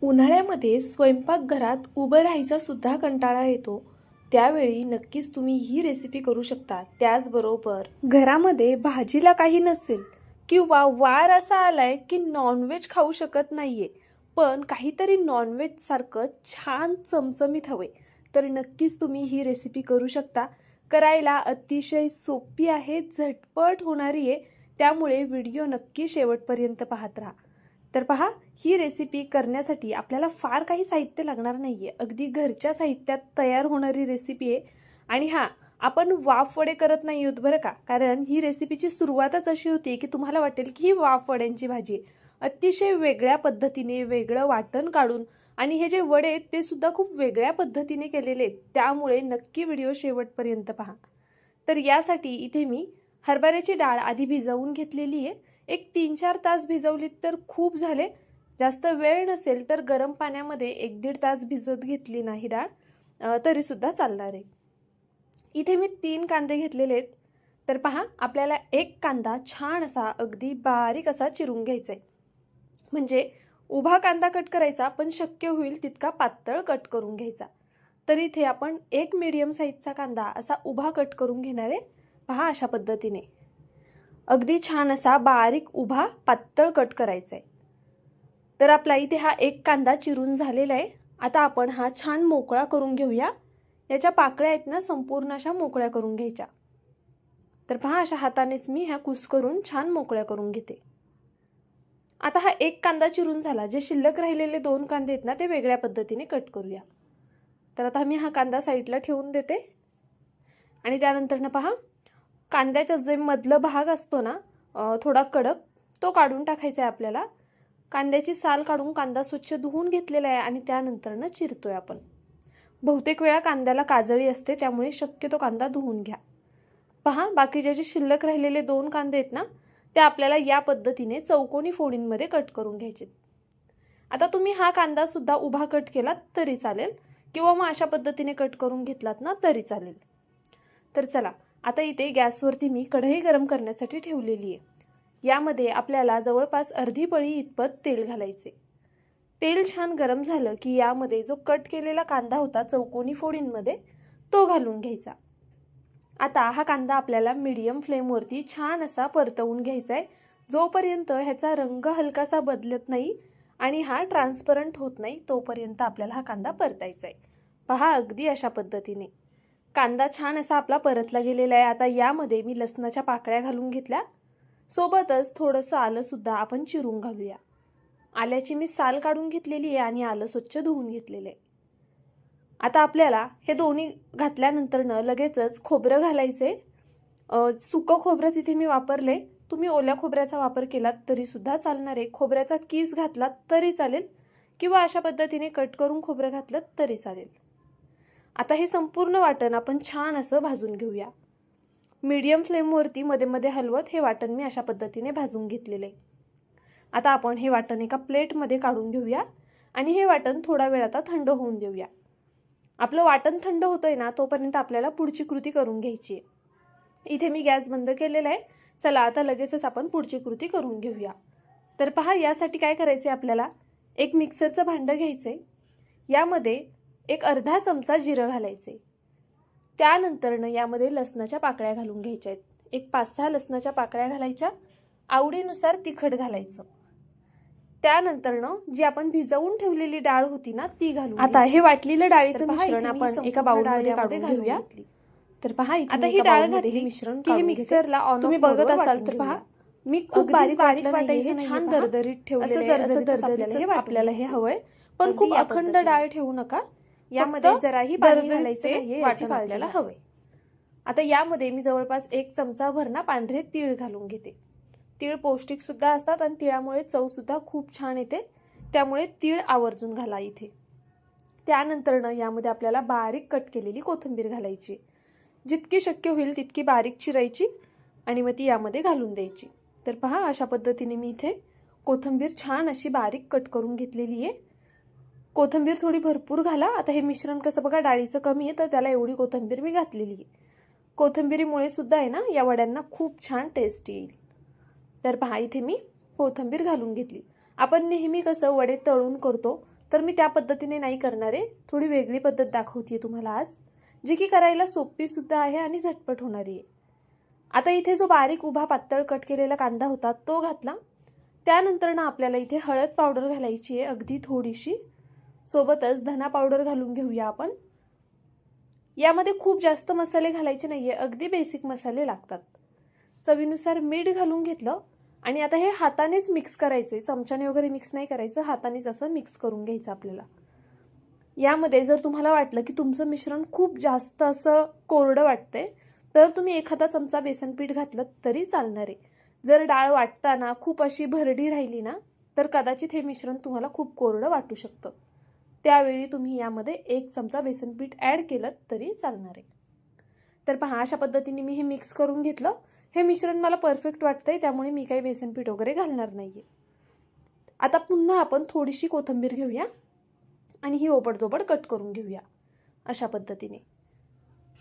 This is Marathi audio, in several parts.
उन्हाळ्यामध्ये स्वयंपाकघरात उभं राहायचा सुद्धा कंटाळा येतो. त्यावेळी नक्कीच तुम्ही ही रेसिपी करू शकता. त्याचबरोबर घरामध्ये भाजीला काही नसेल किंवा वार असा आलाय की नॉनव्हेज खाऊ शकत नाहीये, पण काहीतरी नॉनव्हेज सारखं छान चमचमीत हवे, तर नक्कीच तुम्ही ही रेसिपी करू शकता. करायला अतिशय सोपी आहे, झटपट होणारी आहे. त्यामुळे व्हिडिओ नक्की शेवटपर्यंत पाहत राहा. तर पहा, ही रेसिपी करण्यासाठी आपल्याला फार काही साहित्य लागणार नाहीये. अगदी घरच्या साहित्यात तयार होणारी रेसिपी आहे. आणि हां, आपण वाफ वडे करत नाही आहोत बरं का, कारण ही रेसिपीची सुरुवातच अशी होती की तुम्हाला वाटेल की ही वाफ वड्यांची भाजी आहे. अतिशय वेगळ्या पद्धतीने वेगळं वाटण काढून आणि हे जे वडे आहेत ते सुद्धा खूप वेगळ्या पद्धतीने केलेले आहेत. त्यामुळे नक्की व्हिडिओ शेवटपर्यंत पहा. तर यासाठी इथे मी हरभऱ्याची डाळ आधी भिजवून घेतलेली आहे. एक 3-4 तास भिजवलीत तर खूप झाले. जास्त वेळ नसेल तर गरम पाण्यामध्ये 1-1.5 तास भिजत घेतली नाही डाळ तरी सुद्धा चालणार आहे. इथे मी 3 कांदे घेतलेले आहेत. तर पहा, आपल्याला एक कांदा छान असा अगदी बारीक असा चिरून घ्यायचा आहे. म्हणजे उभा कांदा कट करायचा, पण शक्य होईल तितका पातळ कट करून घ्यायचा. तर इथे आपण एक मीडियम साईजचा कांदा असा उभा कट करून घेणार आहे. पहा, अशा पद्धतीने अगदी छान असा बारीक उभा पातळ कट करायचा आहे. तर आपला इथे हा एक कांदा चिरून झालेला आहे. आता आपण हा छान मोकळा करून घेऊया. याच्या पाकळ्या आहेत ना, संपूर्ण अशा मोकळ्या करून घ्यायच्या. तर पहा, अशा हातानेच मी ह्या कुस्करून छान मोकळ्या करून घेते. आता हा एक कांदा चिरून झाला. जे शिल्लक राहिलेले 2 कांदे आहेत ना, ते वेगळ्या पद्धतीने कट करूया. तर आता मी हा कांदा साईडला ठेवून देते. आणि त्यानंतर ना पहा, कांद्याचा जे मधला भाग असतो ना थोडा कडक, तो काढून टाकायचा आहे आपल्याला. कांद्याची साल काढून कांदा स्वच्छ धुवून घेतलेला आहे आणि त्यानंतर ना चिरतोय आपण. बहुतेक वेळा कांद्याला काजळी असते, त्यामुळे शक्यतो कांदा धुवून घ्या. पहा, बाकीचे जे शिल्लक राहिलेले 2 कांदे आहेत ना, ते आपल्याला या पद्धतीने चौकोनी फोडींमध्ये कट करून घ्यायचे. आता तुम्ही हा कांदा सुद्धा उभा कट केलात तरी चालेल किंवा मग अशा पद्धतीने कट करून घेतलात ना तरी चालेल. तर चला, आता इथे गॅसवरती मी कढई गरम करण्यासाठी ठेवलेली आहे. यामध्ये आपल्याला जवळपास अर्धी पळी इतपत तेल घालायचे. तेल छान गरम झालं की यामध्ये जो कट केलेला कांदा होता चौकोनी फोडींमध्ये, तो घालून घ्यायचा. आता हा कांदा आपल्याला मीडियम फ्लेमवरती छान असा परतवून घ्यायचा आहे, जोपर्यंत ह्याचा रंग हलकासा बदलत नाही आणि हा ट्रान्सपरंट होत नाही तोपर्यंत आपल्याला हा कांदा परतायचा आहे. पहा, अगदी अशा पद्धतीने कांदा छान असा आपला परतला गेलेला आहे. आता यामध्ये मी लसणाच्या पाकळ्या घालून घेतल्या. सोबतच थोडंसं आलं सुद्धा आपण चिरून घालूया. आल्याची मी साल काढून घेतलेली आहे आणि आलं स्वच्छ धुवून घेतलेलं आहे. आता आपल्याला हे दोन्ही घातल्यानंतर लगेचच खोबरं घालायचे. सुकं खोबरंच इथे मी वापरले. तुम्ही ओल्या खोबऱ्याचा वापर केलात तरी सुद्धा चालणार आहे. खोबऱ्याचा कीस घातलात तरी चालेल किंवा अशा पद्धतीने कट करून खोबरं घातलं तरी चालेल. आता हे संपूर्ण वाटण आपण छान असं भाजून घेऊया. मीडियम फ्लेमवरती मध्ये मध्ये हलवत हे वाटण मी अशा पद्धतीने भाजून घेतलेलं आहे. आता आपण हे वाटण एका प्लेटमध्ये काढून घेऊया आणि हे वाटण थोडा वेळ आता थंड होऊन देऊया. आपलं वाटण थंड होतंय ना, तोपर्यंत आपल्याला पुढची कृती करून घ्यायची आहे. इथे मी गॅस बंद केलेला आहे. चला, आता लगेचच आपण पुढची कृती करून घेऊया. तर पहा, यासाठी काय करायचे आपल्याला, एक मिक्सरचं भांडं घ्यायचंय. यामध्ये एक अर्धा चमचा जिरं घालायचे. त्यानंतर यामध्ये लसणाच्या पाकळ्या घालून घ्यायच्या आहेत. एक 5-6 लसणाच्या पाकळ्या घालायच्या. आवडीनुसार तिखट घालायचं. त्यानंतर जी आपण भिजवून ठेवलेली डाळ होती ना, ती घालून. आता हे वाटलेलं डाळीचं मिश्रण आपण एका बाउलमध्ये काढून घेऊया. तर पहा, आता ही डाळ घातली मिश्रण की हे मिक्सरला ऑन तुम्ही बघत असाल तर पहा, मी खूप बारीक वाटायचं, छान दरदरीत ठेवलेलं आहे. असं दरदरीत आपल्याला हे हवंय, पण खूप अखंड डाळ ठेवू नका. यामध्ये जराही पाणी घालायचं नाहीये, याची काळजी हवंय. आता यामध्ये मी जवळपास 1 चमचाभर ना पांढरे तीळ घालून घेते. तीळ पौष्टिक सुद्धा असतात आणि तिळामुळे चव सुद्धा खूप छान येते, त्यामुळे तीळ आवर्जून घाला इथे. त्यानंतर यामध्ये आपल्याला बारीक कट केलेली कोथिंबीर घालायची. जितकी शक्य होईल तितकी बारीक चिरायची आणि मग ती यामध्ये घालून द्यायची. तर पहा, अशा पद्धतीने मी इथे कोथिंबीर छान अशी बारीक कट करून घेतलेली आहे. कोथिंबीर थोडी भरपूर घाला. आता हे मिश्रण कसं बघा, डाळीचं कमी आहे तर त्याला एवढी कोथिंबीर मी घातलेली आहे. कोथिंबीरीमुळे सुद्धा आहे ना, या वड्यांना खूप छान टेस्ट येईल. तर पहा, इथे मी कोथिंबीर घालून घेतली. आपण नेहमी कसं वडे तळून करतो तर मी त्या पद्धतीने नाही करणार आहे, थोडी वेगळी पद्धत दाखवते तुम्हाला आज, जी की करायला सोपी सुद्धा आहे आणि झटपट होणारी आहे. आता इथे जो बारीक उभा पातळ कट केलेला कांदा होता तो घातला. त्यानंतर ना आपल्याला इथे हळद पावडर घालायची आहे अगदी थोडीशी, सोबतच धना पावडर घालून घेऊया आपण. यामध्ये खूप जास्त मसाले घालायचे नाहीये, अगदी बेसिक मसाले लागतात. चवीनुसार मीठ घालून घेतलं आणि आता हे हातानेच मिक्स करायचे, चमच्याने वगैरे मिक्स नाही करायचं, हातानेच असं मिक्स करून घ्यायचं आपल्याला. यामध्ये जर तुम्हाला वाटलं की तुमचं मिश्रण खूप जास्त असं कोरडं वाटतंय तर तुम्ही एखादा चमचा बेसन पीठ घातलं तरी चालणार आहे. जर डाळ वाटताना खूप अशी भरडी राहिली ना तर कदाचित हे मिश्रण तुम्हाला खूप कोरडं वाटू शकतं. त्यावेळी तुम्ही यामध्ये 1 चमचा बेसन पीठ ॲड केलं तरी चालणार आहे. तर पहा, अशा पद्धतीने मी हे मिक्स करून घेतलं. हे मिश्रण मला परफेक्ट वाटतंय, त्यामुळे मी काही बेसन पीठ वगैरे घालणार नाहीये. आता पुन्हा आपण थोडीशी कोथिंबीर घेऊया आणि ही ओबडधोबड कट करून घेऊया अशा पद्धतीने.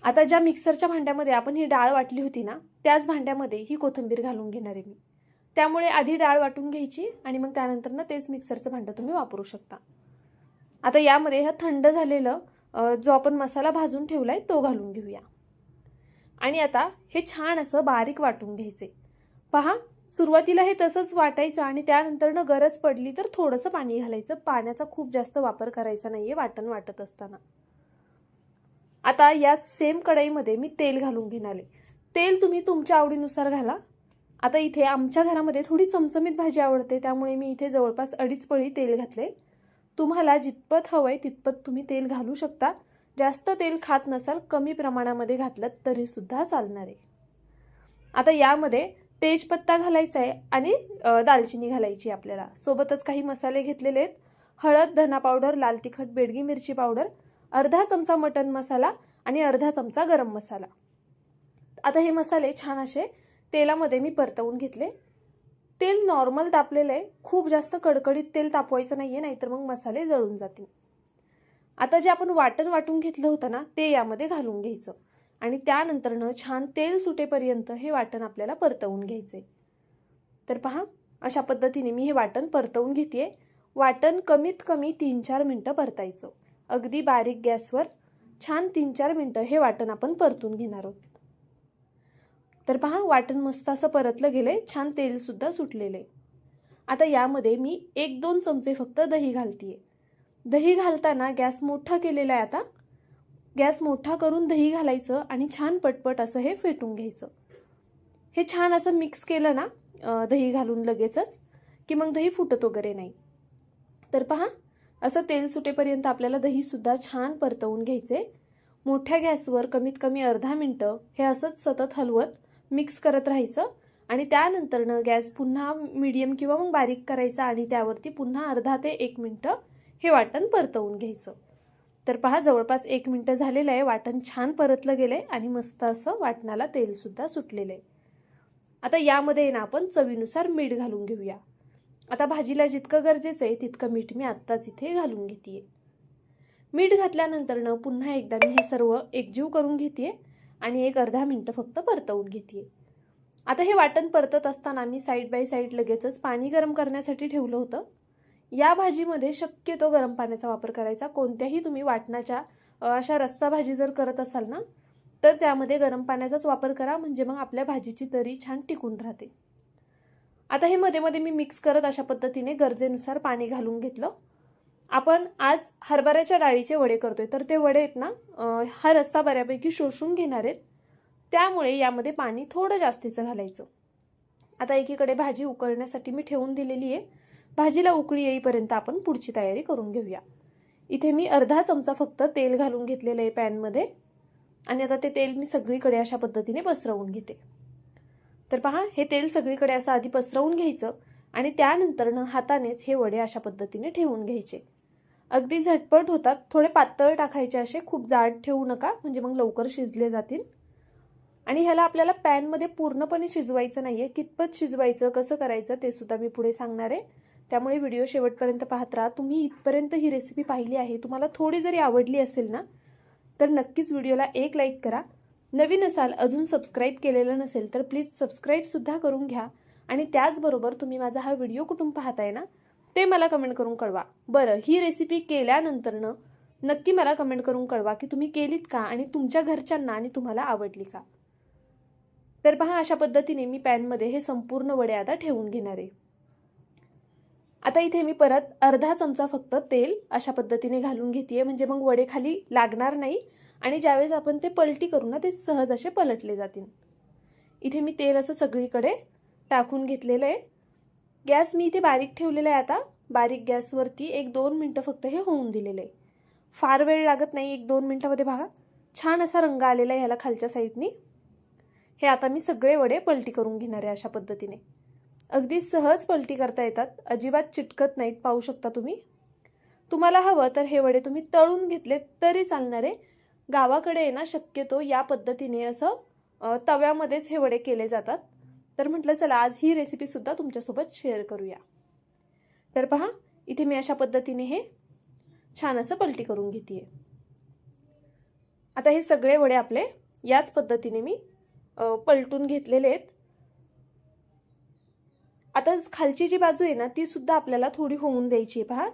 आता ज्या मिक्सरच्या भांड्यामध्ये आपण ही डाळ वाटली होती ना त्याच भांड्यामध्ये ही कोथिंबीर घालून घेणार आहे मी. त्यामुळे आधी डाळ वाटून घ्यायची आणि मग त्यानंतर ना तेच मिक्सरचं भांडं तुम्ही वापरू शकता. आता यामध्ये हा थंड झालेलं जो आपण मसाला भाजून ठेवलाय तो घालून घेऊया आणि आता हे छान असं बारीक वाटून घ्यायचे. पहा, सुरुवातीला हे तसंच वाटायचं आणि त्यानंतर न गरज पडली तर थोडंसं पाणी घालायचं. पाण्याचा खूप जास्त वापर करायचा नाहीये वाटण वाटत असताना. आता याच सेम कढईमध्ये मी तेल घालून घेणार आहे. तेल तुम्ही तुमच्या आवडीनुसार घाला. आता इथे आमच्या घरामध्ये थोडी चमचमीत भाजी आवडते, त्यामुळे मी इथे जवळपास 2.5 पळी तेल घातले. तुम्हाला जितपत हवंय तितपत तुम्ही तेल घालू शकता. जास्त तेल खात नसाल, कमी प्रमाणामध्ये घातलं तरी सुद्धा चालणार आहे. आता यामध्ये तेजपत्ता घालायचा आहे आणि दालचिनी घालायची आपल्याला. सोबतच काही मसाले घेतलेले आहेत. हळद, धना पावडर, लाल तिखट, बेडगी मिरची पावडर, अर्धा चमचा मटन मसाला आणि अर्धा चमचा गरम मसाला. आता हे मसाले छान असे तेलामध्ये मी परतवून घेतले. तेल नॉर्मल तापलेलं आहे, खूप जास्त कडकडीत तेल तापवायचं नाहीये, नाहीतर मग मसाले जळून जातील. आता जे आपण वाटण वाटून घेतलं होतं ना ते यामध्ये घालून घ्यायचं आणि त्यानंतरनं छान तेल सुटेपर्यंत हे वाटण आपल्याला परतवून घ्यायचे. तर पहा, अशा पद्धतीने मी हे वाटण परतवून घेतेय. वाटण कमीत कमी 3-4 मिनिटं परतायचं, अगदी बारीक गॅसवर छान 3-4 मिनिटं हे वाटण आपण परतून घेणार आहोत. तर पहा, वाटण मस्त असं परतलं गेलंय, छान तेल सुद्धा सुटलेलं आहे. आता यामध्ये मी 1-2 चमचे फक्त दही घालतीये. दही घालताना गॅस मोठा केलेला आहे. आता गॅस मोठा करून दही घालायचं आणि छान पटपट असं हे फेटून घ्यायचं. हे छान असं मिक्स केलं ना दही घालून लगेचच की मग दही फुटत वगैरे नाही. तर पहा, असं तेल सुटेपर्यंत आपल्याला दही सुद्धा छान परतवून घ्यायचे. मोठ्या गॅसवर कमीत कमी अर्धा मिनिटं हे असंच सतत हलवत मिक्स करत राहायचं आणि त्यानंतरनं गॅस पुन्हा मीडियम किंवा मग बारीक करायचा आणि त्यावरती पुन्हा अर्धा ते 1 मिनिटं हे वाटण परतवून घ्यायचं. तर पहा, जवळपास 1 मिनिटं झालेलं आहे. वाटण छान परतलं गेलंय आणि मस्त असं वाटणाला तेल सुद्धा सुटलेलं आहे. आता यामध्ये ना आपण चवीनुसार मीठ घालून घेऊया. आता भाजीला जितकं गरजेचं आहे तितकं मीठ मी आत्ताच इथे घालून घेतेय. मीठ घातल्यानंतरनं पुन्हा एकदा मी हे सर्व एकजीव करून घेतेय आणि एक अर्धा मिनिटं फक्त परतवून घेतेय. आता हे वाटण परतत असताना मी साईड बाय साईड लगेचच पाणी गरम करण्यासाठी ठेवलं होतं. या भाजीमध्ये शक्यतो गरम पाण्याचा वापर करायचा. कोणत्याही तुम्ही वाटणाच्या अशा रस्सा भाजी जर करत असाल ना तर त्यामध्ये गरम पाण्याचाच वापर करा, म्हणजे मग आपल्या भाजीची तरी छान टिकून राहते. आता हे मध्ये मध्ये मी मिक्स करत अशा पद्धतीने गरजेनुसार पाणी घालून घेतलं. आपण आज हरभऱ्याच्या डाळीचे वडे करतोय, तर ते वडे आहेत ना हा रस्सा बऱ्यापैकी शोषून घेणार आहेत, त्यामुळे यामध्ये पाणी थोडं जास्तीचं घालायचं. आता एकीकडे भाजी उकळण्यासाठी मी ठेवून दिलेली आहे. भाजीला उकळी येईपर्यंत आपण पुढची तयारी करून घेऊया. इथे मी अर्धा चमचा फक्त तेल घालून घेतलेलं आहे पॅनमध्ये आणि आता ते तेल मी सगळीकडे अशा पद्धतीने पसरवून घेते. तर पहा, हे तेल सगळीकडे असं आधी पसरवून घ्यायचं आणि त्यानंतरनं हातानेच हे वडे अशा पद्धतीने ठेवून घ्यायचे. अगदी झटपट होतात. थोडे पातळ टाकायचे, असे खूप जाड ठेवू नका, म्हणजे मग लवकर शिजले जातील. आणि ह्याला आपल्याला पॅनमध्ये पूर्णपणे शिजवायचं नाहीये. कितपत शिजवायचं, कसं करायचं ते सुद्धा मी पुढे सांगणार आहे, त्यामुळे व्हिडिओ शेवटपर्यंत पाहत राहा. तुम्ही इथपर्यंत ही रेसिपी पाहिली आहे, तुम्हाला थोडी जरी आवडली असेल ना तर नक्कीच व्हिडिओला एक लाईक करा. नवीन असाल, अजून सबस्क्राईब केलेलं नसेल तर प्लीज सबस्क्राईब सुद्धा करून घ्या. आणि त्याचबरोबर तुम्ही माझा हा व्हिडिओ कुठून पाहताय ना ते मला कमेंट करून कळवा. बरं, ही रेसिपी केल्यानंतरनं नक्की मला कमेंट करून कळवा की तुम्ही केलीत का आणि तुमच्या घरच्यांना आणि तुम्हाला आवडली का. तर पहा, अशा पद्धतीने मी पॅनमध्ये हे संपूर्ण वडे आता ठेवून घेणार आहे. आता इथे मी परत अर्धा चमचा फक्त तेल अशा पद्धतीने घालून घेतेय, म्हणजे मग वडे खाली लागणार नाही आणि ज्यावेळेस आपण ते पलटी करू ना, ते सहज असे पलटले जातील. इथे मी तेल असं सगळीकडे टाकून घेतलेलं आहे. गॅस मी इथे बारीक ठेवलेला आहे. आता बारीक गॅसवरती 1-2 मिनटं फक्त हे होऊन दिलेलं आहे. फार वेळ लागत नाही, 1-2 मिनटामध्ये बघा छान असा रंग आलेला आहे ह्याला खालच्या साईडनी. हे आता मी सगळे वडे पलटी करून घेणार आहे अशा पद्धतीने. अगदी सहज पलटी करता येतात, अजिबात चिटकत नाहीत. पाहू शकता तुम्ही. तुम्हाला हवं तर हे वडे तुम्ही तळून घेतले तरी चालणार आहे. गावाकडे आहे ना शक्यतो या पद्धतीने असं तव्यामध्येच हे वडे केले जातात. तर म्हटलं चला आज ही रेसिपी सुद्धा तुमच्यासोबत शेअर करूया. तर पहा, इथे मी अशा पद्धतीने हे छान असं पलटी करून घेतेय. आता हे सगळे वडे आपले याच पद्धतीने मी पलटून घेतलेले आहेत. आता खालची जी बाजू आहे ना ती सुद्धा आपल्याला थोडी होऊन द्यायची आहे. पहा,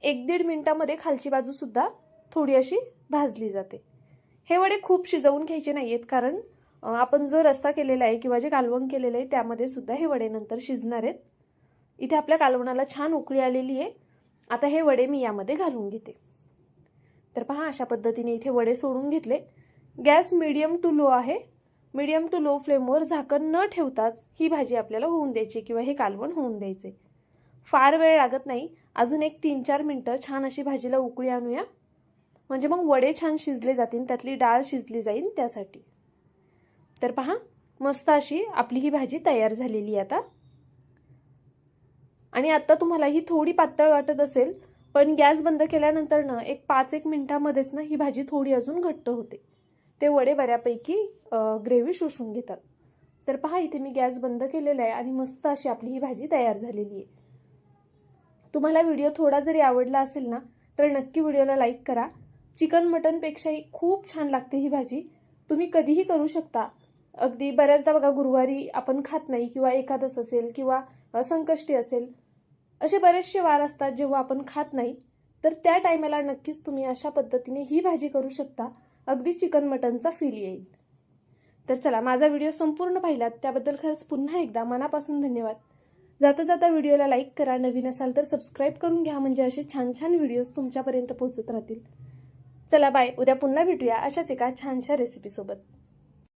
1-1.5 मिनिटामध्ये खालची बाजू सुद्धा थोडी अशी भाजली जाते. हे वडे खूप शिजवून घ्यायचे नाहीयेत, कारण आपण जो रस्सा केलेला आहे किंवा जे कालवण केलेलं आहे त्यामध्ये सुद्धा हे वडे नंतर शिजणार आहेत. इथे आपल्या कालवणाला छान उकळी आलेली आहे. आता हे वडे मी यामध्ये घालून घेते. तर पहा, अशा पद्धतीने इथे वडे सोडून घेतले. गॅस मीडियम टू लो आहे. मीडियम टू लो फ्लेमवर झाकण न ठेवताच ही भाजी आपल्याला होऊन द्यायची किंवा हे कालवण होऊन द्यायचे. फार वेळ लागत नाही. अजून 1-3-4 मिनटं छान अशी भाजीला उकळी आणूया, म्हणजे मग वडे छान शिजले जातील, त्यातली डाळ शिजली जाईल त्यासाठी. तर पहा, मस्त अशी आपली ही भाजी तयार झालेली आहे आता. आणि आता तुम्हाला ही थोडी पातळ वाटत असेल, पण गॅस बंद केल्यानंतर ना 5-1 मिनिटामध्येच ना ही भाजी थोडी अजून घट्ट होते. ते वडे बऱ्यापैकी ग्रेव्ही शोषून घेतात. तर पहा, इथे मी गॅस बंद केलेला आहे आणि मस्त अशी आपली ही भाजी तयार झालेली आहे. तुम्हाला व्हिडिओ थोडा जरी आवडला असेल ना तर नक्की व्हिडिओला लाईक करा. चिकन मटनपेक्षाही खूप छान लागते ही भाजी. तुम्ही कधीही करू शकता. अगदी बऱ्याचदा बघा गुरुवारी आपण खात नाही किंवा एकादश असेल किंवा संकष्टी असेल, असे बरेचसे वार असतात जेव्हा आपण खात नाही. तर त्या टायमाला नक्कीच तुम्ही अशा पद्धतीने ही भाजी करू शकता. अगदी चिकन मटनचा फील येईल. तर चला, माझा व्हिडिओ संपूर्ण पाहिलात त्याबद्दल खरंच पुन्हा एकदा मनापासून धन्यवाद. जाता जाता व्हिडिओला लाईक करा. नवीन असाल तर सबस्क्राईब करून घ्या, म्हणजे असे छान छान व्हिडिओज तुमच्यापर्यंत पोहोचत राहतील. चला बाय. उद्या पुन्हा भेटूया अशाच एका छानशा रेसिपीसोबत.